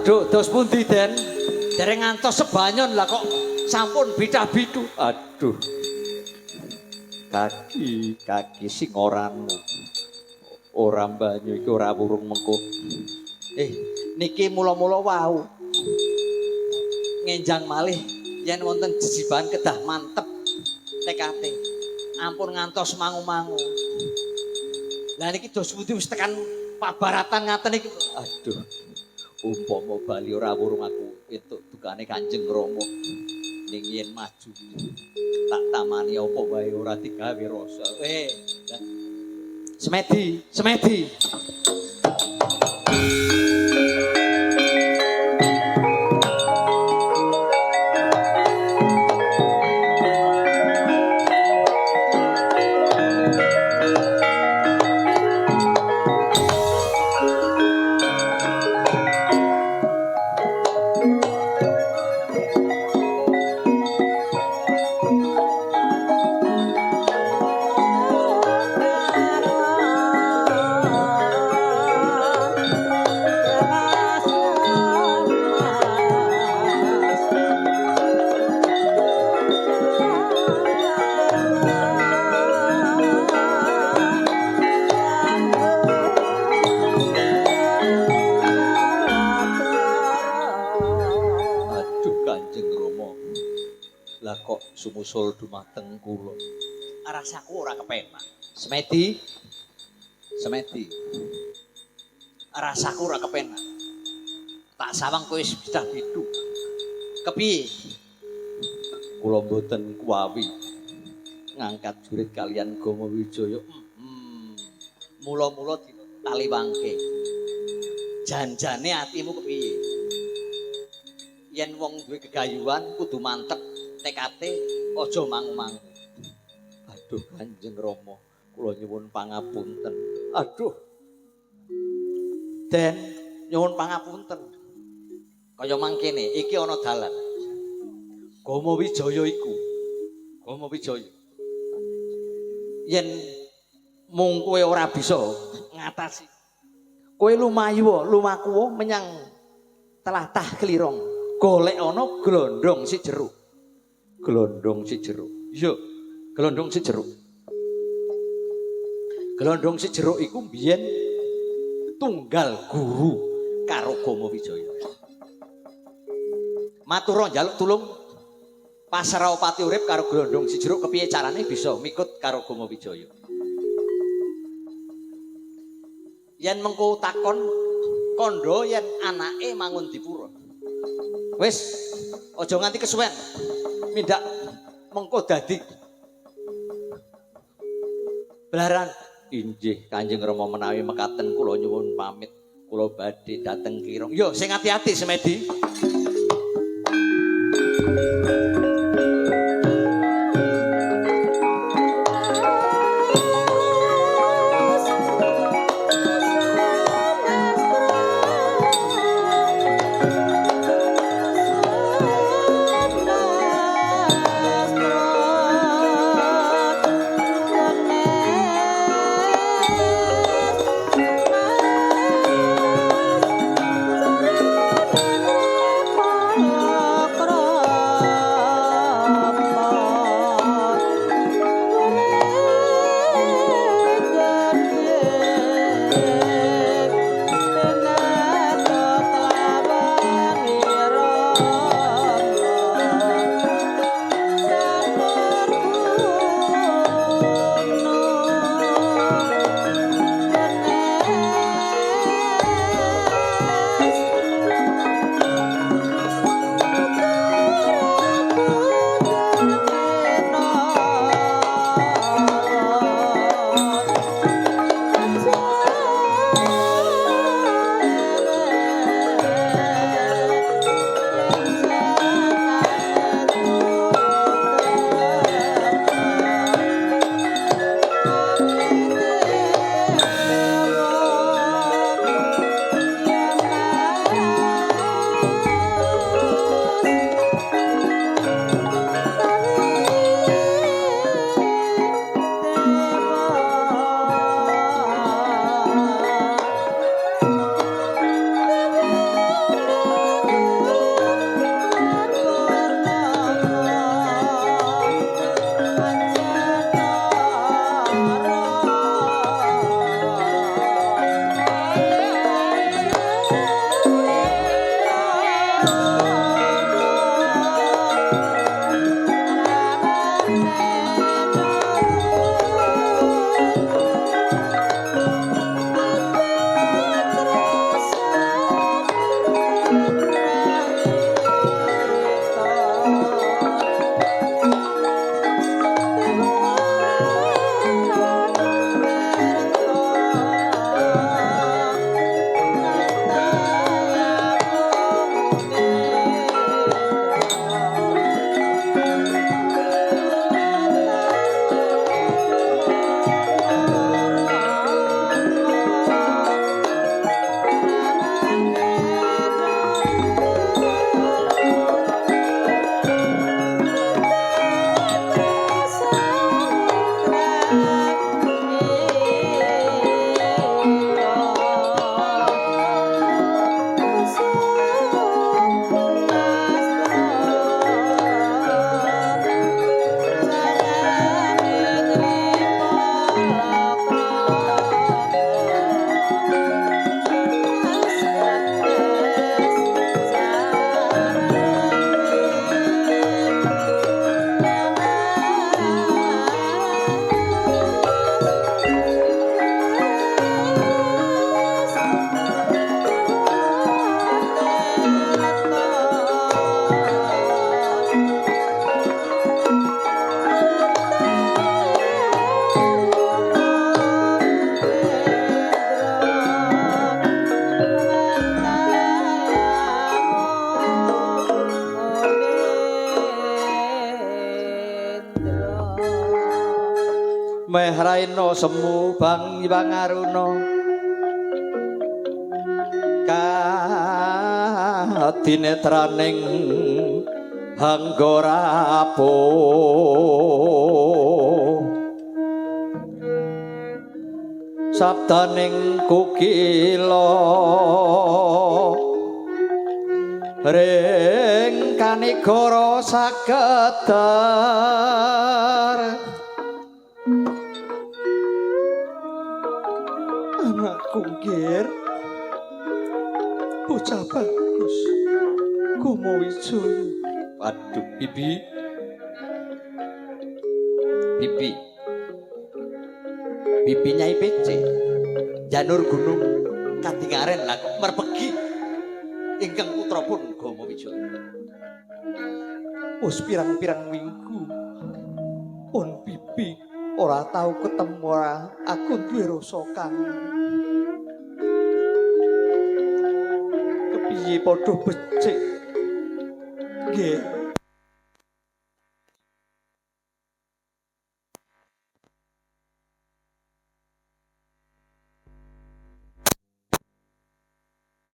Aduh, dos pundi Den? Dereng ngantos sebanyon lah kok sampun bidah-bidu. Aduh. Kaki sing ora banyu iki ora wurung mengko. Niki mula-mula wau. Ngenjang malih yen wonten jejiban kedah mantep TKT. Ampun ngantos mangu-mangu. Lah niki dos pundi wis tekan pabaratan ngaten iki. Aduh. Umpama bali ora wurung aku entuk dukane Kanjeng Rama ning yen maju tak tamani apa wae ora digawe rasa. Semedi. Sumusul dumateng kula. Rasaku ora kepenak. Semedi. Rasaku ora kepenak. Tak sawang kowe wis bidah bidu. Kepiye? Kula mboten kuwawi ngangkat jurit kalian Gama Wijaya. Mula-mula ditaliwangke. Janjane atimu kepiye? Yen wong duwe gegayuhan kudu mantep. TKT aja mangu-mangu. Aduh Kanjeng Rama, kula nyuwun pangapunten. Aduh. Den, nyuwun pangapunten. Kaya mangkene, iki ana dalan. Gama Wijaya iku. Gama Wijaya. Yen mung kowe ora bisa ngatasi. Kowe lumaku menyang tlatah Klirong. Golek ana glondhong si jeruk. Glondhong si jeruk. Iya, glondhong si jeruk. Glondhong si jeruk iku mbiyen tunggal guru karo Gama Wijaya. Matur njaluk tulung Pasrawapati urip karo glondhong si jeruk kepiye carane bisa mikut karo Gama Wijaya. Yen mengko takon kandha yen anake mangun dipura. Wis aja nganti kesuwen. Mindak mengko dadi belaran. Injih Kanjeng Rama menawi mekaten kula nyuwun pamit. Kula badhe dhateng Klirong. Yo sing ati-ati Semedi. meh raina semu bang pangaruna kadinetraning Hanggarapo sabdaning kukila ring kanigara sakedar anakku nggir bocah bagus Kumawijaya. Waduh bibi Nyai PC janur gunung Kadingaren lah kok merpegi ingkang putra pun Kumawijaya. Wis pirang-pirang minggu pun bibi ora tau ketemu aku duwe rasa kangen. Kepiye padha becik nggih